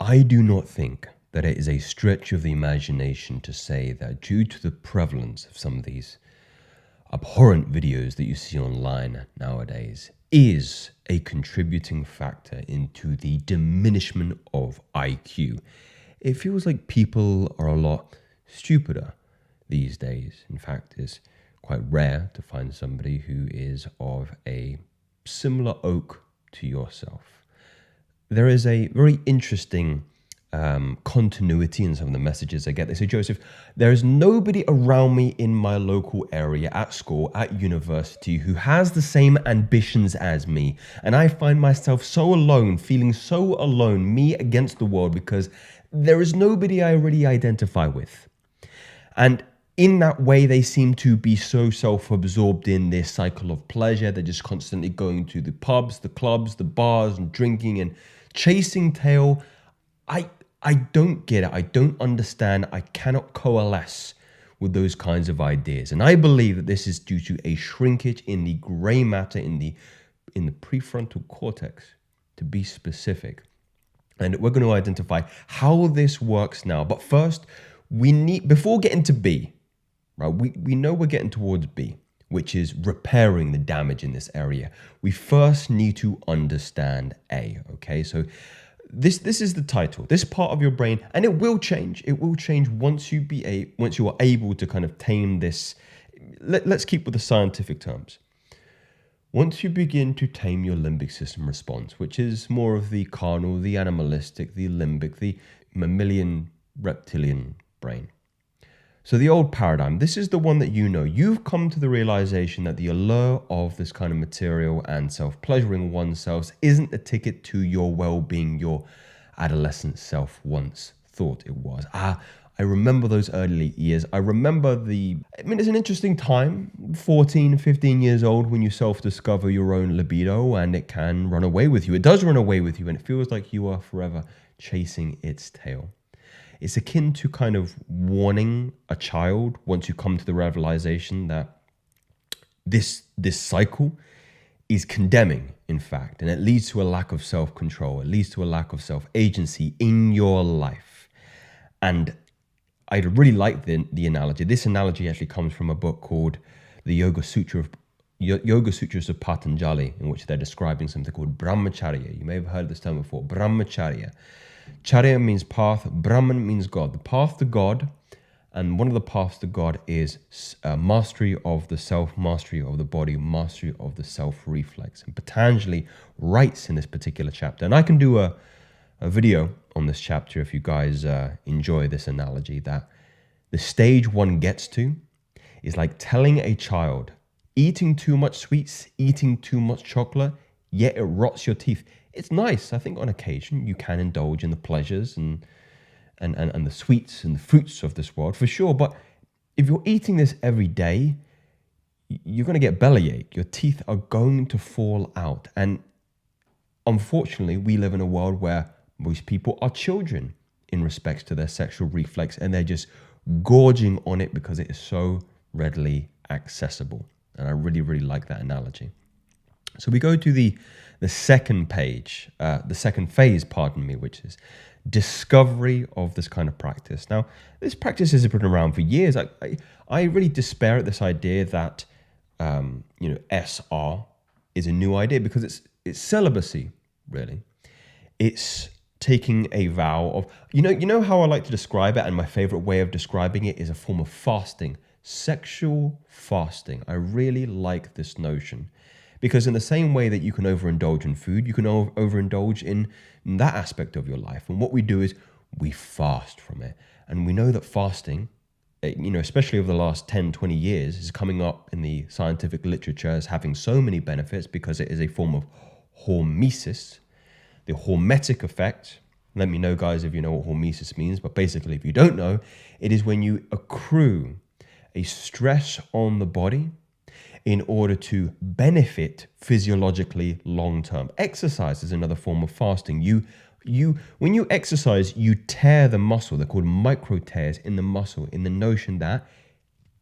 I do not think that it is a stretch of the imagination to say that due to the prevalence of some of these abhorrent videos that you see online nowadays is a contributing factor into the diminishment of IQ. It feels like people are a lot stupider these days. In fact, it's quite rare to find somebody who is of a similar ilk to yourself. There is a very interesting continuity in some of the messages I get. They say, Joseph, there is nobody around me in my local area, at school, at university, who has the same ambitions as me. And I find myself so alone, feeling so alone, me against the world, because there is nobody I really identify with. And in that way, they seem to be so self-absorbed in this cycle of pleasure. They're just constantly going to the pubs, the clubs, the bars, and drinking and chasing tail. I don't get it. I don't understand. I cannot coalesce with those kinds of ideas. And I believe that this is due to a shrinkage in the gray matter in the prefrontal cortex, to be specific. And we're going to identify how this works now. But first, before getting to B, right? We know we're getting towards B, which is repairing the damage in this area. We first need to understand A, okay? So this is the title, this part of your brain, and it will change. It will change once you are able to kind of tame this. Let's keep with the scientific terms. Once you begin to tame your limbic system response, which is more of the carnal, the animalistic, the limbic, the mammalian, reptilian brain. So the old paradigm, this is the one that you know. You've come to the realization that the allure of this kind of material and self-pleasuring oneself isn't the ticket to your well-being your adolescent self once thought it was. I remember those early years. I remember it's an interesting time, 14, 15 years old, when you self-discover your own libido, and it can run away with you. It does run away with you, and it feels like you are forever chasing its tail. It's akin to kind of warning a child once you come to the realization that this cycle is condemning, in fact, and it leads to a lack of self-control. It leads to a lack of self-agency in your life. And I really like the analogy. This analogy actually comes from a book called the Yoga Sutras of Patanjali, in which they're describing something called brahmacharya. You may have heard this term before, brahmacharya. Charya means path, Brahman means God. The path to God, and one of the paths to God is mastery of the self, mastery of the body, mastery of the self-reflex. And Patanjali writes in this particular chapter, and I can do a video on this chapter if you guys enjoy this analogy, that the stage one gets to is like telling a child, eating too much sweets, eating too much chocolate, yet it rots your teeth. It's nice. I think on occasion you can indulge in the pleasures and the sweets and the fruits of this world for sure. But if you're eating this every day, you're going to get bellyache. Your teeth are going to fall out. And unfortunately, we live in a world where most people are children in respects to their sexual reflex, and they're just gorging on it because it is so readily accessible. And I really, really like that analogy. So we go to the second page, the second phase, which is discovery of this kind of practice. Now, this practice has been around for years. I really despair at this idea that SR is a new idea, because it's celibacy, really. It's taking a vow of, you know how I like to describe it, and my favorite way of describing it is a form of fasting, sexual fasting. I really like this notion. Because in the same way that you can overindulge in food, you can overindulge in that aspect of your life. And what we do is we fast from it. And we know that fasting, especially over the last 10, 20 years, is coming up in the scientific literature as having so many benefits, because it is a form of hormesis, the hormetic effect. Let me know, guys, if you know what hormesis means. But basically, if you don't know, it is when you accrue a stress on the body in order to benefit physiologically long-term. Exercise is another form of fasting. When you exercise, you tear the muscle. They're called micro tears in the muscle, in the notion that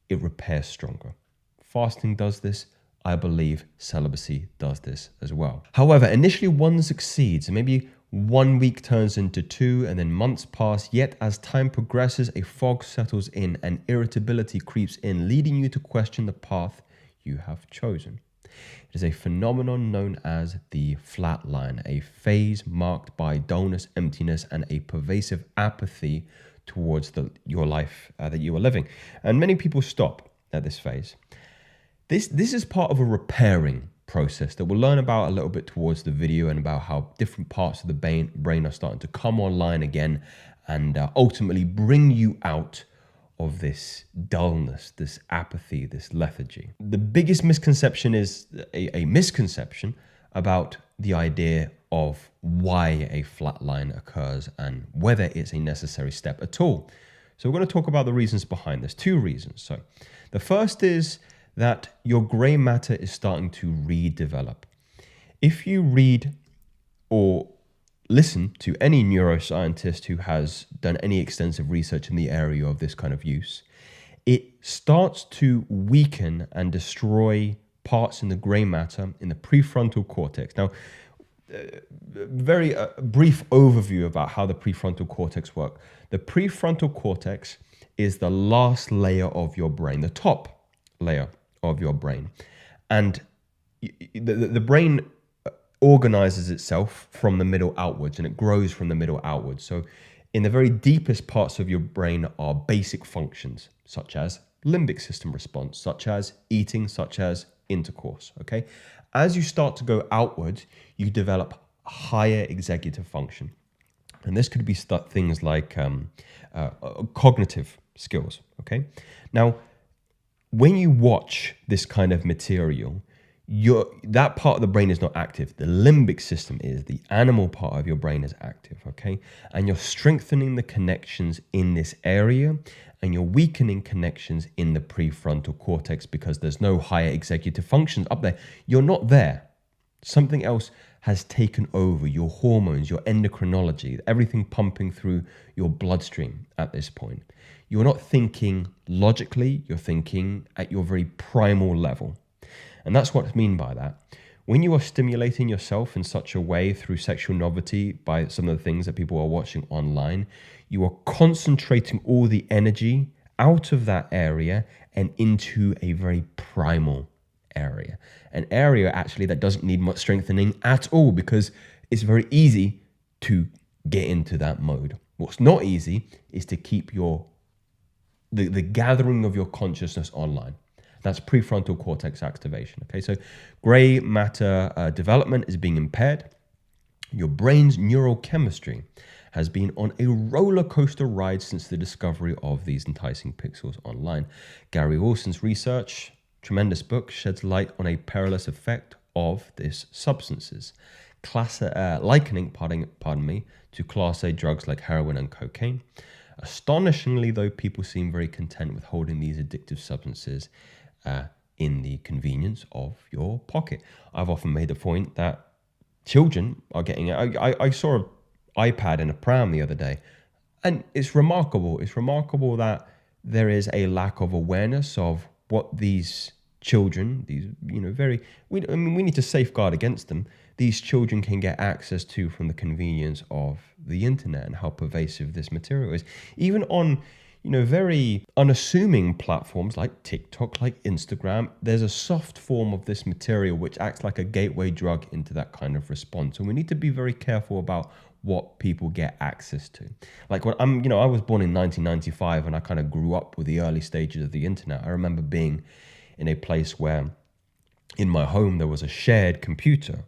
it repairs stronger. Fasting does this. I believe celibacy does this as well. However, initially one succeeds, and maybe 1 week turns into 2, and then months pass. Yet as time progresses, a fog settles in and irritability creeps in, leading you to question the path you have chosen. It is a phenomenon known as the flatline, a phase marked by dullness, emptiness, and a pervasive apathy towards your life that you are living. And many people stop at this phase. This is part of a repairing process that we'll learn about a little bit towards the video, and about how different parts of the brain are starting to come online again and ultimately bring you out of this dullness, this apathy, this lethargy. The biggest misconception is a misconception about the idea of why a flatline occurs and whether it's a necessary step at all. So we're going to talk about the reasons behind this. 2 reasons. So the first is that your gray matter is starting to redevelop. If you read or listen to any neuroscientist who has done any extensive research in the area of this kind of use, it starts to weaken and destroy parts in the gray matter in the prefrontal cortex. Now, very brief overview about how the prefrontal cortex works. The prefrontal cortex is the last layer of your brain, the top layer of your brain. And the brain organizes itself from the middle outwards, and it grows from the middle outwards. So in the very deepest parts of your brain are basic functions, such as limbic system response, such as eating, such as intercourse, okay? As you start to go outwards, you develop higher executive function. And this could be things like cognitive skills, okay? Now, when you watch this kind of material, that part of the brain is not active. The limbic system is. The animal part of your brain is active, okay? And you're strengthening the connections in this area, and you're weakening connections in the prefrontal cortex because there's no higher executive functions up there. You're not there. Something else has taken over your hormones, your endocrinology, everything pumping through your bloodstream at this point. You're not thinking logically, you're thinking at your very primal level. And that's what I mean by that. When you are stimulating yourself in such a way through sexual novelty by some of the things that people are watching online, you are concentrating all the energy out of that area and into a very primal area. An area actually that doesn't need much strengthening at all, because it's very easy to get into that mode. What's not easy is to keep the gathering of your consciousness online. That's prefrontal cortex activation. Okay, so gray matter development is being impaired. Your brain's neurochemistry has been on a roller coaster ride since the discovery of these enticing pixels online. Gary Wilson's research, tremendous book, sheds light on a perilous effect of these substances, likening to Class A drugs like heroin and cocaine. Astonishingly, though, people seem very content with holding these addictive substances in the convenience of your pocket. I've often made the point that children are getting it. I saw an iPad in a pram the other day, and it's remarkable. It's remarkable that there is a lack of awareness of what these children, we need to safeguard against them. These children can get access to from the convenience of the internet and how pervasive this material is. Even on very unassuming platforms like TikTok, like Instagram, there's a soft form of this material which acts like a gateway drug into that kind of response. And we need to be very careful about what people get access to. Like when I was born in 1995 and I kind of grew up with the early stages of the internet. I remember being in a place where in my home there was a shared computer.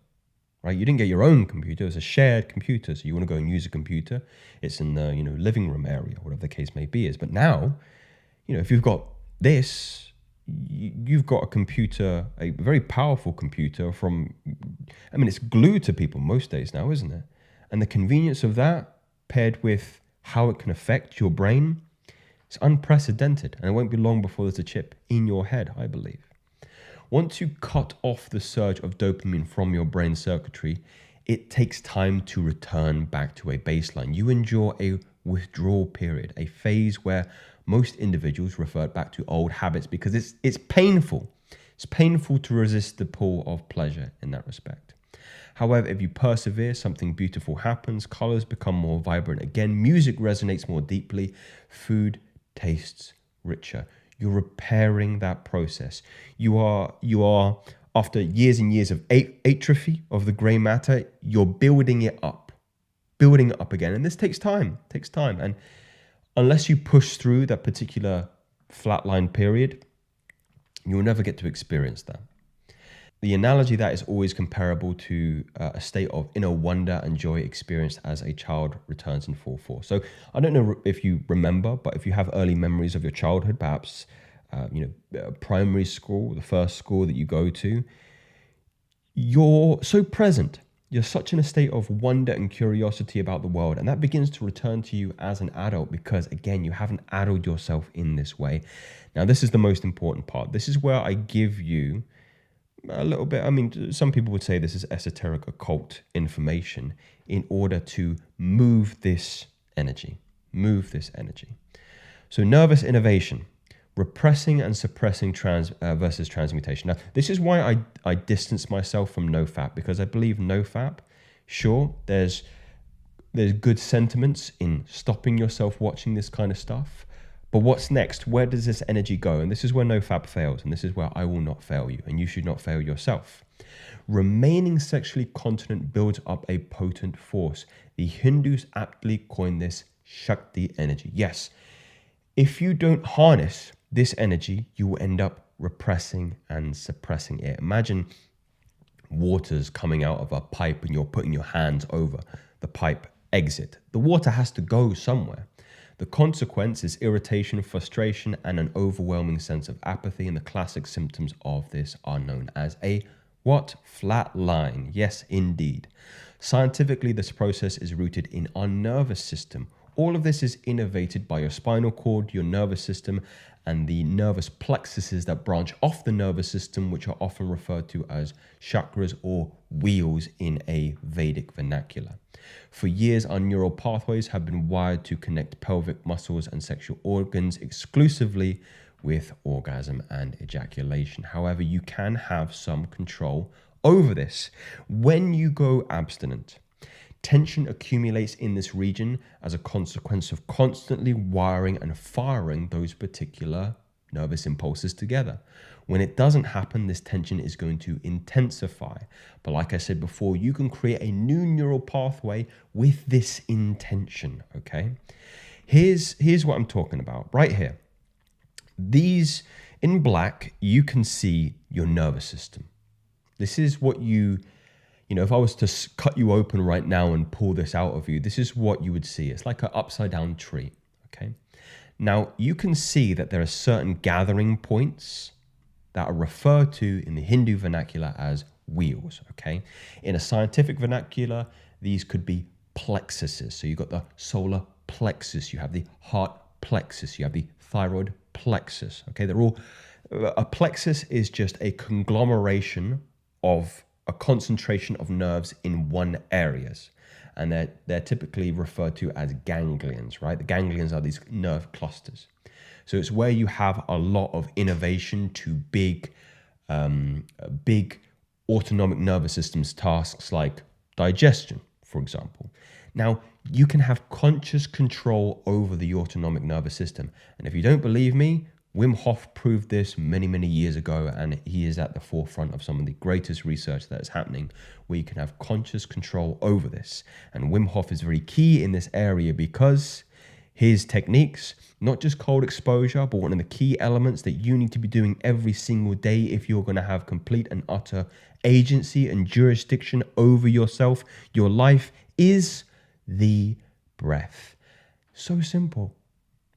Right, you didn't get your own computer; it was a shared computer. So you want to go and use a computer, it's in the living room area, whatever the case may be. But now, if you've got this, you've got a computer, a very powerful computer. It's glued to people most days now, isn't it? And the convenience of that, paired with how it can affect your brain, it's unprecedented. And it won't be long before there's a chip in your head, I believe. Once you cut off the surge of dopamine from your brain circuitry, it takes time to return back to a baseline. You endure a withdrawal period, a phase where most individuals revert back to old habits because it's painful. It's painful to resist the pull of pleasure in that respect. However, if you persevere, something beautiful happens. Colors become more vibrant again. Music resonates more deeply. Food tastes richer. You're repairing that process. You are after years and years of atrophy of the gray matter, you're building it up again. And this takes time, And unless you push through that particular flatline period, you'll never get to experience that. The analogy that is always comparable to a state of inner wonder and joy experienced as a child returns in full force. So I don't know if you remember, but if you have early memories of your childhood, perhaps primary school, the first school that you go to, you're so present. You're such in a state of wonder and curiosity about the world. And that begins to return to you as an adult because, again, you haven't addled yourself in this way. Now, this is the most important part. This is where I give you a little bit, I mean, some people would say this is esoteric occult information in order to move this energy. So nervous innervation, repressing and suppressing versus transmutation. Now, this is why I distance myself from NoFap, because I believe NoFap, sure, there's good sentiments in stopping yourself watching this kind of stuff. But what's next? Where does this energy go? And this is where NoFap fails. And this is where I will not fail you. And you should not fail yourself. Remaining sexually continent builds up a potent force. The Hindus aptly coined this Shakti energy. Yes, if you don't harness this energy, you will end up repressing and suppressing it. Imagine water's coming out of a pipe and you're putting your hands over the pipe exit. The water has to go somewhere. The consequence is irritation, frustration, and an overwhelming sense of apathy. And the classic symptoms of this are known as a what? Flat line. Yes, indeed. Scientifically, this process is rooted in our nervous system. All of this is innervated by your spinal cord, your nervous system, and the nervous plexuses that branch off the nervous system, which are often referred to as chakras or wheels in a Vedic vernacular. For years, our neural pathways have been wired to connect pelvic muscles and sexual organs exclusively with orgasm and ejaculation. However, you can have some control over this. When you go abstinent, tension accumulates in this region as a consequence of constantly wiring and firing those particular nervous impulses together. When it doesn't happen, this tension is going to intensify. But like I said before, you can create a new neural pathway with this intention, okay? Here's what I'm talking about right here. These, in black, you can see your nervous system. This is what if I was to cut you open right now and pull this out of you, this is what you would see. It's like an upside down tree, okay? Now, you can see that there are certain gathering points that are referred to in the Hindu vernacular as wheels, okay? In a scientific vernacular, these could be plexuses. So you've got the solar plexus, you have the heart plexus, you have the thyroid plexus, okay? A plexus is just a conglomeration of a concentration of nerves in one areas. And they're typically referred to as ganglions, right? The ganglions are these nerve clusters. So it's where you have a lot of innervation to big autonomic nervous systems tasks like digestion, for example. Now, you can have conscious control over the autonomic nervous system. And if you don't believe me, Wim Hof proved this many, many years ago, and he is at the forefront of some of the greatest research that is happening where you can have conscious control over this. And Wim Hof is very key in this area because his techniques, not just cold exposure, but one of the key elements that you need to be doing every single day if you're going to have complete and utter agency and jurisdiction over yourself, your life, is the breath. So simple.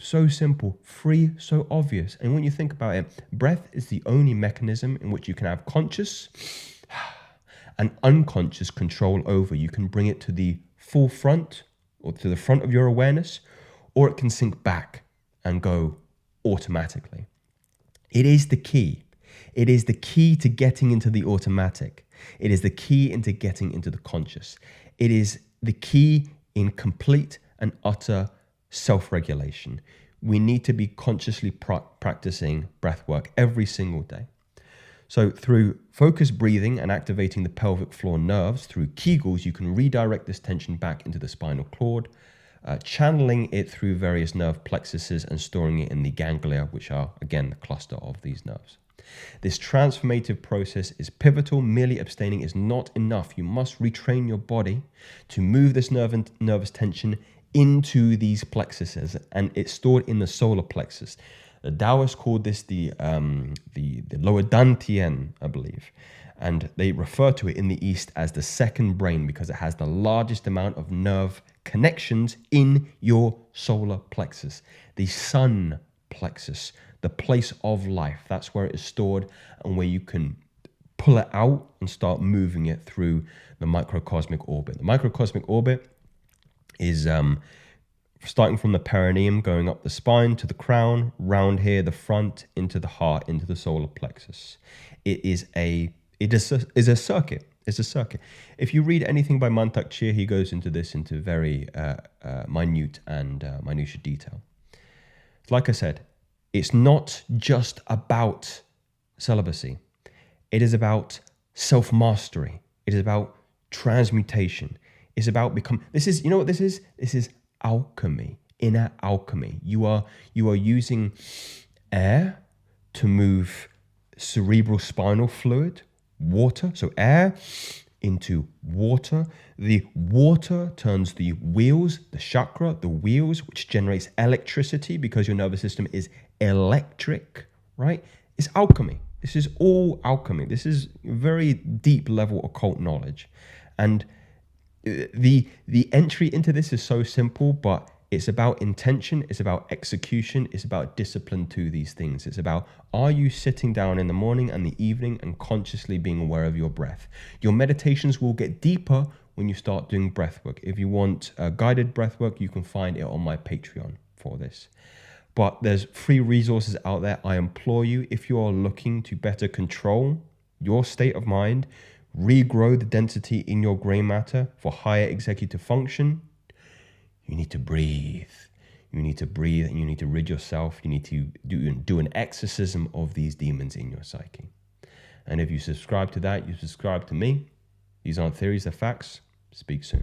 So simple, free, so obvious. And when you think about it, breath is the only mechanism in which you can have conscious and unconscious control over. You can bring it to the full front or to the front of your awareness, or it can sink back and go automatically. It is the key. It is the key to getting into the automatic. It is the key into getting into the conscious. It is the key in complete and utter self-regulation. We need to be consciously practicing breath work every single day. So through focused breathing and activating the pelvic floor nerves through Kegels, you can redirect this tension back into the spinal cord, channeling it through various nerve plexuses and storing it in the ganglia, which are, again, the cluster of these nerves. This transformative process is pivotal. Merely abstaining is not enough. You must retrain your body to move this nervous tension into these plexuses, and it's stored in the solar plexus. The Taoists called this the lower dantian, I believe, and they refer to it in the East as the second brain because it has the largest amount of nerve connections in your solar plexus, the sun plexus, the place of life. That's where it is stored and where you can pull it out and start moving it through the microcosmic orbit. The microcosmic orbit is starting from the perineum, going up the spine to the crown, round here, the front, into the heart, into the solar plexus. It is a circuit. It's a circuit. If you read anything by Mantak Chia, he goes into this into very minute and minutiae detail. Like I said, it's not just about celibacy. It is about self-mastery. It is about transmutation. It's about this is, you know what this is? This is alchemy, inner alchemy. You are using air to move cerebral spinal fluid, water, so air into water. The water turns the wheels, the chakra, the wheels, which generates electricity because your nervous system is electric, right? It's alchemy. This is all alchemy. This is very deep level occult knowledge. And the entry into this is so simple, but it's about intention, it's about execution, it's about discipline to these things. It's about, are you sitting down in the morning and the evening and consciously being aware of your breath? Your meditations will get deeper when you start doing breath work. If you want guided breath work, you can find it on my Patreon for this. But there's free resources out there. I implore you, if you are looking to better control your state of mind, regrow the density in your gray matter for higher executive function, you need to breathe. You need to breathe and you need to rid yourself. You need to do an exorcism of these demons in your psyche. And if you subscribe to that, you subscribe to me. These aren't theories, they're facts. Speak soon.